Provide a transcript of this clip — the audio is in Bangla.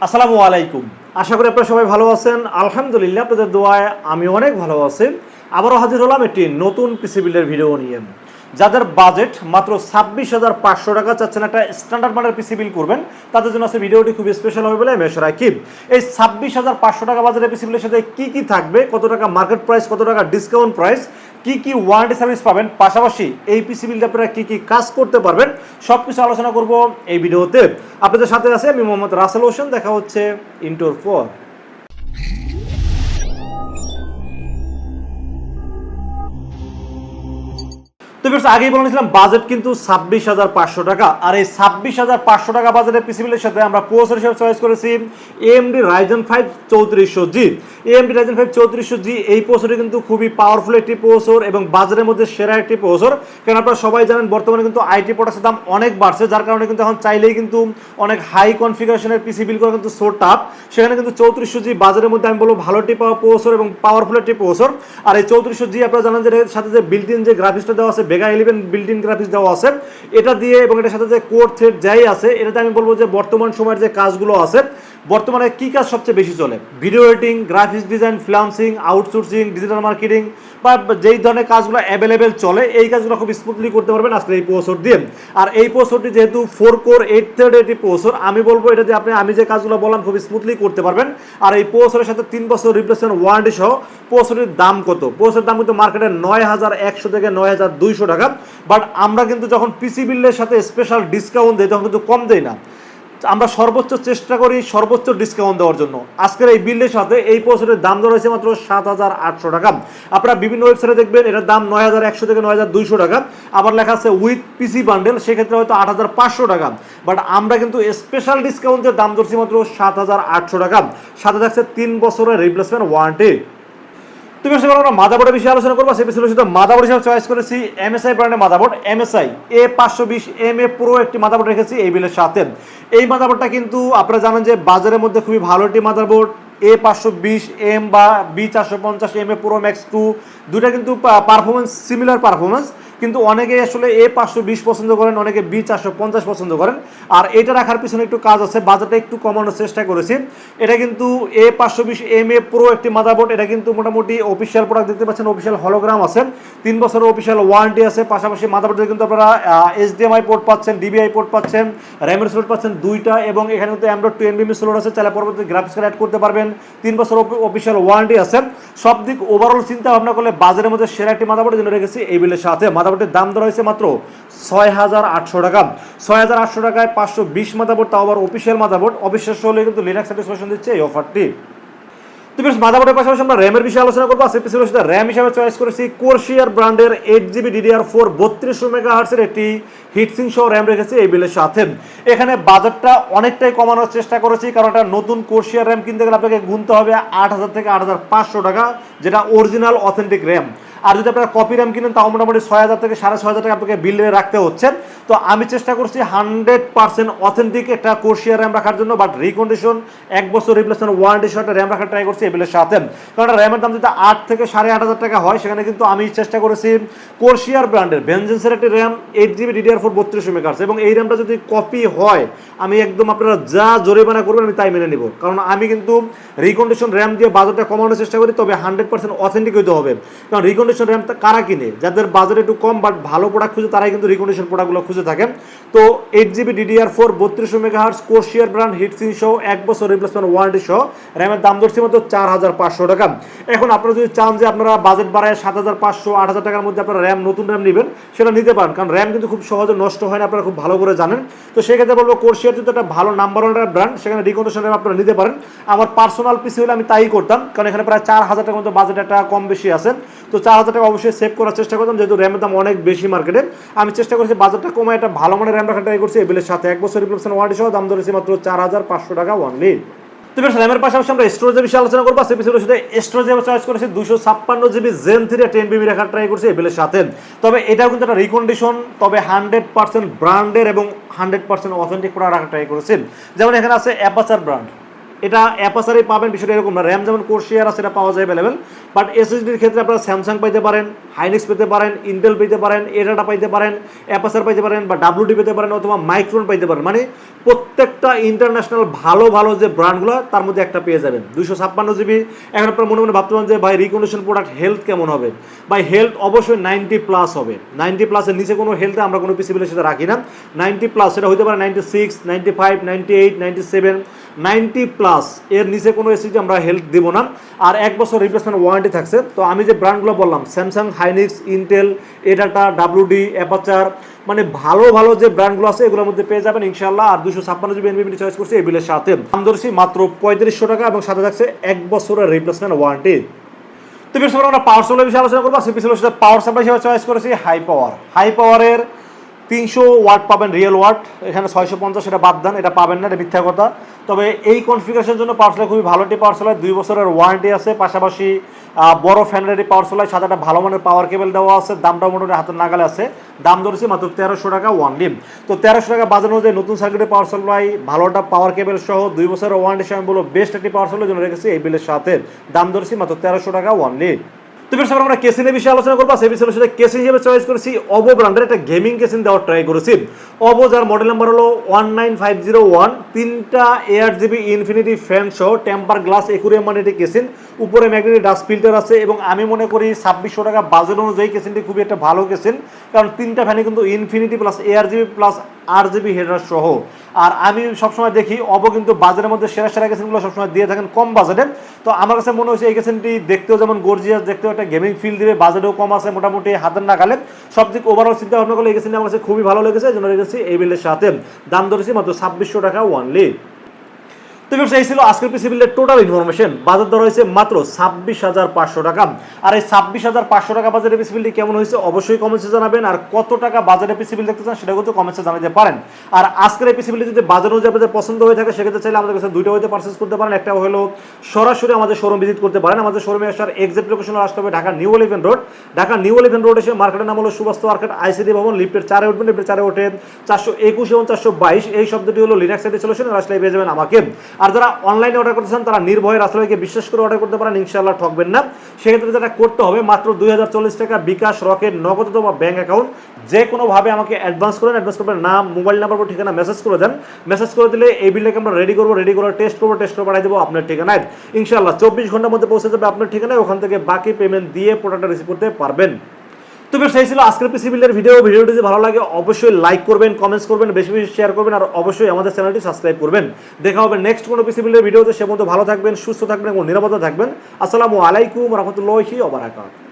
আসসালামু আলাইকুম। আশা করি আপনারা সবাই ভালো আছেন। আলহামদুলিল্লাহ আপনাদের দোয়ায় আমি অনেক ভালো আছি। আবারও হাজির হলাম একটি নতুন পিসি বিল্ডের ভিডিও নিয়ে। যাদের বাজেট মাত্র 26,500 টাকা চাচ্ছেন একটা স্ট্যান্ডার্ড মানের পিসি বিল করবেন, তাদের জন্য আজকে ভিডিওটি খুব স্পেশাল হবে বলে আমি আশা রাখি। এই 26,500 টাকা বাজারের পিসি বিলের সাথে কি কি থাকবে, কত টাকা মার্কেট প্রাইস, কত টাকা ডিসকাউন্ট প্রাইস, কি কি ওয়ারেন্টি সার্ভিস পাবেন, পাশাপাশি এই পিসি বিলটা আপনারা কি কি কাজ করতে পারবেন, সব কিছু আলোচনা করব এই ভিডিওতে। আপনাদের সাথে আছে আমি মোহাম্মদ রাসেল হোসেন। দেখা হচ্ছে ইন্টোর পর। তো আগেই বলেছিলাম বাজেট কিন্তু 26,500 টাকা। আর এই 26,500 টাকা বাজেটের পিসি বিলের সাথে আমরা প্রসেসর হিসেবে চয়েস করেছি AMD Ryzen 5 3400G। AMD Ryzen 5 3400G এই প্রসেসরটি কিন্তু খুবই পাওয়ারফুল একটি প্রসেসর এবং বাজারের মধ্যে সেরা একটি প্রসেসর। কারণ আপনারা সবাই জানেন বর্তমানে কিন্তু আইটি প্রোডাক্টের দাম অনেক বাড়ছে, যার কারণে কিন্তু এখন চাইলেই কিন্তু অনেক হাই কনফিগারেশনের পিসি বিল করা কিন্তু সো টাফ। সেখানে কিন্তু 3400G বাজারের মধ্যে আমি বলবো ভালো একটি প্রসেসর এবং পাওয়ারফুল একটি প্রসেসর। আর এই 3400G আপনারা জানেন যে এর সাথে যে বিল্ট ইন যে গ্রাফিক্সটা দেওয়া আছে, Vega 11 বিল্ট ইন গ্রাফিক্স দেওয়া আছে, এটা দিয়ে এবং এটার সাথে যে কোর থ্রেড যাই আছে, এটাতে আমি বলবো যে বর্তমান সময়ের যে কাজগুলো আছে, বর্তমানে কি কাজ সবচেয়ে বেশি চলে, video editing, graphics design, freelancing, outsourcing, digital marketing বা যেই ধরনের কাজগুলো অ্যাভেলেবেল চলে, এই কাজগুলো খুব স্মুথলি করতে পারবেন আসলে এই প্রসেসর দিয়ে। আর এই প্রসেসরটি যেহেতু 4 কোর 8 থ্রেড একটি প্রসেসর, আমি বলবো এটা দিয়ে আমি যে কাজগুলো বললাম খুব স্মুথলি করতে পারবেন। আর এই প্রসেসরের সাথে 3 বছর রিপ্লেসমেন্ট ওয়ারেন্টি সহ প্রসেসরের দাম কত? প্রসেসরের দাম কিন্তু মার্কেটে 9,100 থেকে 9,200 টাকা। বাট আমরা কিন্তু যখন পিসি বিলের সাথে স্পেশাল ডিসকাউন্ট দিই তখন কিন্তু কম দেই না, আমরা সর্বোচ্চ চেষ্টা করি সর্বোচ্চ ডিসকাউন্ট দেওয়ার জন্য। আজকের এই বিলের সাথে এই প্রসেসরের দাম ধরা হয়েছে মাত্র 7,800 টাকা। আপনারা বিভিন্ন ওয়েবসাইটে দেখবেন এটার দাম 9,100 থেকে 9,200 টাকা, আবার লেখা আছে উইথ পিসি বান্ডেল, সেক্ষেত্রে হয়তো 8,500 টাকা। বাট আমরা কিন্তু স্পেশাল ডিসকাউন্টের দাম ধরছি মাত্র 7,800 টাকা। সাথে থাকছে 3 বছরের রিপ্লেসমেন্ট ওয়ারেন্টি। তুমি আমরা মাদাবোর্ডের বিষয়ে আলোচনা করবো। সেই বিষয়ে শুধু মাদাবোর্ড হিসেবে চয়েস করেছি MSI ব্র্যান্ডের মাদাবোর্ড, MSI A520MA Pro একটি মাদাবোর্ড রেখেছি এই বিলের সাথে। এই মাদাবোর্ডটা কিন্তু আপনারা জানেন যে বাজারের মধ্যে খুবই ভালো একটি মাদারবোর্ড। A520M বা B450MA Pro Max 2 দুটা কিন্তু পারফরমেন্স সিমিলার পারফরমেন্স, কিন্তু অনেকে আসলে A520 পছন্দ করেন, অনেকে B450 পছন্দ করেন। আর এটা রাখার পিছনে একটু কাজ আছে, বাজেটটা একটু কমানোর চেষ্টা করেছি। এটা কিন্তু A520MA Pro একটি মাদারবোর্ড, এটা কিন্তু মোটামুটি অফিসিয়াল প্রোডাক্ট দেখতে পাচ্ছেন, অফিসিয়াল হলোগ্রাম আছে, 3 বছরের অফিসিয়াল ওয়ারেন্টি আছে। পাশাপাশি মাদারবোর্ডে কিন্তু আপনারা HDMI পোর্ট পাচ্ছেন, DVI পোর্ট পাচ্ছেন, র্যামের স্লট পাচ্ছেন 2টা, এবং এখানে কিন্তু M.2 NVMe স্লট আছে, চাইলে পরবর্তী গ্রাফিক্স কার্ড অ্যাড করতে পারবেন। 3 বছর অফিসিয়াল ওয়ারেন্টি আছে। সব দিক ওভারঅল চিন্তা ভাবনা করলে বাজারের মধ্যে সেরা একটি মাদারবোর্ডের জন্য রেখেছি এই বিলের সাথে। মাদারবোর্ডের দাম ধরা হয়েছে মাত্র 6,800 টাকা। 6,800 টাকায় 520 মাদারবোর্ড, তাও আবার অফিসিয়াল মাদারবোর্ড। অবিশ্বাস্য হলে কিন্তু লিনাক্স স্যাটিসফ্যাকশন দিচ্ছে এই অফারটি। তো বেশ, মাদারবোর্ডের পাশাপাশি আমরা র্যামের বিষয়ে আলোচনা করবো। আজকে পিসির সাথে র্যাম হিসাবে চয়েস করেছি কোরশিয়ার ব্র্যান্ডের 8GB DDR4 3200 মেগাহার্টজের একটি হিটসিং সহ র্যাম রেখেছি এই বিলের সাথে। এখানে বাজেটটা অনেকটাই কমানোর চেষ্টা করেছি, কারণ একটা নতুন কোরশিয়ার র্যাম কিনতে গেলে আপনাকে গুনতে হবে 8,000 থেকে 8,500 টাকা, যেটা অরিজিনাল অথেন্টিক র্যাম। আর যদি আপনারা কপি র্যাম কিনেন তাও মোটামুটি 6,000 থেকে 6,500 টাকা আপনাকে বিলে রাখতে হচ্ছে। তো আমি চেষ্টা করছি 100% অথেন্টিক একটা কোরশিয়ার র্যাম রাখার জন্য, বাট রিকন্ডিশন 1 বছর রিপ্লেসমেন্ট ওয়ারেন্টি সহ একটা র্যাম রাখার ট্রাই করছি এই বিলের সাথে। কারণ র্যামের দাম যদি 8 থেকে 8,500 টাকা হয়, সেখানে কিন্তু আমি চেষ্টা করেছি কোরশিয়ার ব্র্যান্ডের ভেনজেন্সের একটি র্যাম 8GB DDR4 3200 মেগাহার্টজ, এবং এই র্যামটা যদি কপি হয় আমি একদম আপনারা যা জরিমানা করবেন আমি তাই মেনে নিব। কারণ আমি কিন্তু রিকন্ডিশন র্যাম দিয়ে বাজেটটা কমানোর চেষ্টা করি, তবে 100% অথেন্টিক হইতে হবে। কারণ রিকন্ডিশন র্যাম কারা কিনে? যাদের বাজেট একটু কম বাট ভালো প্রোডাক্ট খুঁজে, তারাই কিন্তু রিকন্ডিশন প্রোডাক্টগুলো খুঁজে থাকেন। তো 8GB DDR4 3200 megahertz কোরশিয়ার brand heat sink সহ 1 বছর রিপ্লেসমেন্ট ওয়ারেন্টি সহ র্যামের দাম ধরছি মাত্র 4,500 টাকা। এখন আপনারা যদি চান যে আপনারা বাজেট বাড়ায় 7,500 8,000 টাকার মধ্যে আপনারা র্যাম নতুন র্যাম নেবেন, সেটা নিতে পারেন, কারণ র্যাম কিন্তু খুব সহজে নষ্ট হয় না, আপনারা খুব ভালো করে জানেন। তো সেক্ষেত্রে বলবো কোরশিয়ার যদি একটা ভালো নাম্বার ওয়ান ব্র্যান্ড, সেখানে রিকন্ডিশন র্যাম আপনারা নিতে পারেন। আমার পার্সোনাল পিসি হলে আমি তাই করতাম, কারণ এখানে প্রায় 4,000 টাকার মতো বাজেট একটা কম বেশি আছে। তো 4,000 টাকা অবশ্যই সেভ করার চেষ্টা করতাম, যেহেতু র্যামের দাম অনেক বেশি মার্কেটে। আমি চেষ্টা করছি বাজেটটা কমায় একটা ভালো মানের র্যাম রাখার ট্রাই করছি এই বিলের সাথে। 1 বছর রিপ্লেসমেন্ট ওয়ারেন্টি সহ দাম ধরেছি মাত্র 4,500 টাকা অনলি। তো বেশ, র্যামের পাশাপাশি আমরা স্টোরেজের বিষয়ে আলোচনা করবো। সেই বিষয়ের সাথে স্টোরেজ চয়েস করেছি 256GB Zen 3 10GB রাখার ট্রাই করছি এই বিলের সাথে। তবে এটাও কিন্তু একটা রিকন্ডিশন, তবে 100% ব্র্যান্ডের এবং 100% অথেন্টিক প্রোডাক্ট রাখার ট্রাই করেছি। যেমন এখানে আছে অ্যাপাচার ব্র্যান্ড, এটা অ্যাপাসারে পাবেন, বিষয়টা এরকম না। র্যাম যেমন কোর্সিয়ার সেটা পাওয়া যায় অ্যাভেলেবেল, বাট এসএসডির ক্ষেত্রে আপনারা স্যামসাং পাইতে পারেন, হাইনিক্স পেতে পারেন, ইন্টেল পেতে পারেন, এডাটা পাইতে পারেন, অ্যাপাসার পাইতে পারেন, বা ডাব্লিউডি পেতে পারেন, অথবা মাইক্রোন পাইতে পারেন। মানে প্রত্যেকটা ইন্টারন্যাশনাল ভালো ভালো যে ব্র্যান্ডগুলো তার মধ্যে একটা পেয়ে যাবেন। 256 জিবি। এখন আপনার মনে মনে ভাবতে পারেন যে ভাই রিকন্ডিশন প্রোডাক্ট হেলথ কেমন হবে? ভাই হেলথ অবশ্যই 90+ হবে। 90+-এর নিচে কোনো হেলথে আমরা কোনো পিসি বিলের সাথে রাখি না। 90+, সেটা হতে পারে 96, 95, 98, 97, 90+ এর নিচে কোনো এসএসডি আমরা হেলথ দেব না। আর 1 বছর রিপ্লেসমেন্ট ওয়ারেন্টি থাকছে। তো আমি যে ব্র্যান্ডগুলো বললাম, Samsung, Hynix, Intel, ADATA, WD, aperture, মানে ভালো ভালো যে ব্র্যান্ডগুলো আছে এগুলোর মধ্যে পেয়ে যাবেন ইনশাআল্লাহ। আর 256 জিবি এনভিএমই চয়েস করছি এই বিলের সাথে। দাম ধরছি মাত্র 3500 টাকা এবং সাথে থাকছে 1 বছরের রিপ্লেসমেন্ট ওয়ারেন্টি। তো বেশ আমরা পাওয়ার সাপ্লাই বিষয়ে আলোচনা করবো। আজকে পিছনে পাওয়ার সাপ্লাই হিসেবে চয়েস করেছি হাই পাওয়ার। হাই পাওয়ারের 300 ওয়াট পাবেন, রিয়েল ওয়াট। এখানে 650, সেটা বাদ দেন, এটা পাবেন না, এটা মিথ্যা কথা। তবে এই কনফিগারেশনের জন্য পাওয়ার সাপ্লাই খুবই ভালো একটি পাওয়ার সাপ্লাই, 2 বছরের ওয়ারেন্টি আছে। পাশাপাশি বড় ফ্যানের পাওয়ার সাপ্লাই, সাথে একটা ভালো মানের পাওয়ার কেবল দেওয়া আছে। দামটা মোটামুটি হাতের নাগালে আছে। দাম ধরেছি মাত্র 1300 টাকা ওয়ানলি। তো 1300 টাকা বাজার অনুযায়ী নতুন সার্কিটের পাওয়ার সাপ্লাই, ভালোটা পাওয়ার কেবল সহ 2 বছরের ওয়ারেন্টি সহ আমি বলবো বেস্ট একটি পাওয়ার সাপ্লাই জন্য রেখেছি এই বিলের সাথে। দাম ধরেছি মাত্র 1300 টাকা ওয়ানলি। তো বেশ আমরা কেসিনের বিষয়ে আলোচনা করবো। সেই বিষয়ের সাথে কেসিন হিসেবে চয়েস করেছি ওভো ব্র্যান্ডের একটা গেমিং কেসিন দেওয়ার ট্রাই করেছি। ওভো, যার মডেল নাম্বার হলো 19501, 3টা 8GB ইনফিনিটি ফ্যান সহ টেম্পার গ্লাস একুরিয়াম মানে এটি কেসিন। উপরে ম্যাগনেটিক ডাস্ট ফিল্টার আছে এবং আমি মনে করি 2600 টাকা বাজেট অনুযায়ী কেসিনটি খুবই একটা ভালো কেসিন, কারণ 3টা ফ্যানে কিন্তু infinity plus 8GB plus 8GB header সহ। আর আমি সবসময় দেখি ওভো কিন্তু বাজারের মধ্যে সেরা সেরা কেসিনগুলো সবসময় দিয়ে থাকেন কম বাজেটে। তো আমার কাছে মনে হয়েছে এই কেসিনটি দেখতেও যেমন গর্জিয়াস, দেখতেও একটা গেমিং ফিল দিবে, বাজেটও কম আছে, মোটামুটি হাতের নাগালে। সব দিক ওভারঅল চিন্তা ভাবনা করলে এই কেসিনটি আমার কাছে খুবই ভালো লেগেছে, এই জন্য রেখেছি এই বিলের সাথে। দাম ধরেছি মাত্র 2600 টাকা ওয়ানলি। তো এই ছিল আজকের পিসি বিলের টোটাল ইনফরমেশন। বাজার দর হয়েছে মাত্র 26,500 টাকা। আর এই 26,500 টাকা বাজারের পিসি বিলটি কেমন হয়েছে অবশ্যই কমেন্টসে জানাবেন। আর কত টাকা বাজারে পিসি বিল দেখতে চান সেটা কিন্তু কমেন্টসে জানাতে পারেন। আর আজকের এই পিসি বিলটি যদি বাজার অনুযায়ী আপনাদের পছন্দ হয়ে থাকে সেক্ষেত্রে চাইলে আমাদের কাছে দুইটা হইতে পারচেস করতে পারেন। একটা হলো সরাসরি আমাদের শোরুম ভিজিট করতে পারেন। আমাদের শোরুমে আসার এক্সাক্ট লোকেশন আসতে হবে Dhaka new elephant road. Dhaka new elephant road এসে মার্কেটের নাম হলো সুবাস্ত মার্কেট, আইসিডি ভবন, লিফটের 4-এ উঠবেন। লিফটের 4-এ ওঠে 421 এবং 422 এই শব্দটি হলো লিনাক্স সাইটে সলিউশন, আসলে পেয়ে যাবেন আমাকে। আর যারা অনলাইনে অর্ডার করতে চান তারা নির্ভয়ে রাসেলকে বিশ্বাস করে অর্ডার করতে পারেন, ইনশাআল্লাহ ঠকবেন না। সেক্ষেত্রে যেটা করতে হবে, মাত্র 2040 টাকা বিকাশ, রকেট, নগদ অথবা ব্যাংক অ্যাকাউন্ট যে কোনোভাবে আমাকে অ্যাডভান্স করেন। অ্যাডভান্স করবেন নাম, মোবাইল নাম্বার, ঠিকানা মেসেজ করে দেন। মেসেজ করে দিলে এই বিলটাকে আমরা রেডি করবো, রেডি করে টেস্ট করবো, টেস্ট করে পাঠিয়ে দেবো আপনার ঠিকানায়। ইনশাআল্লাহ 24 ঘন্টার মধ্যে পৌঁছে যাবে আপনার ঠিকানায়। ওখান থেকে বাকি পেমেন্ট দিয়ে প্রোডাক্টটা রিসিভ করতে পারবেন। তো বেশ এই ছিল আজকের পিসি বিলের ভিডিওটি যদি ভালো লাগে অবশ্যই লাইক করবেন, কমেন্টস করবেন, বেশি বেশি শেয়ার করবেন, আর অবশ্যই আমাদের চ্যানেলটি সাবস্ক্রাইব করবেন। দেখা হবে নেক্সট কোনো পিসি বিলের ভিডিওতে। সে পর্যন্ত ভালো থাকবেন, সুস্থ থাকবেন এবং নিরাপদে থাকবেন। আসসালামু আলাইকুম ওয়া রাহমাতুল্লাহি ওয়া বারাকাতুহু।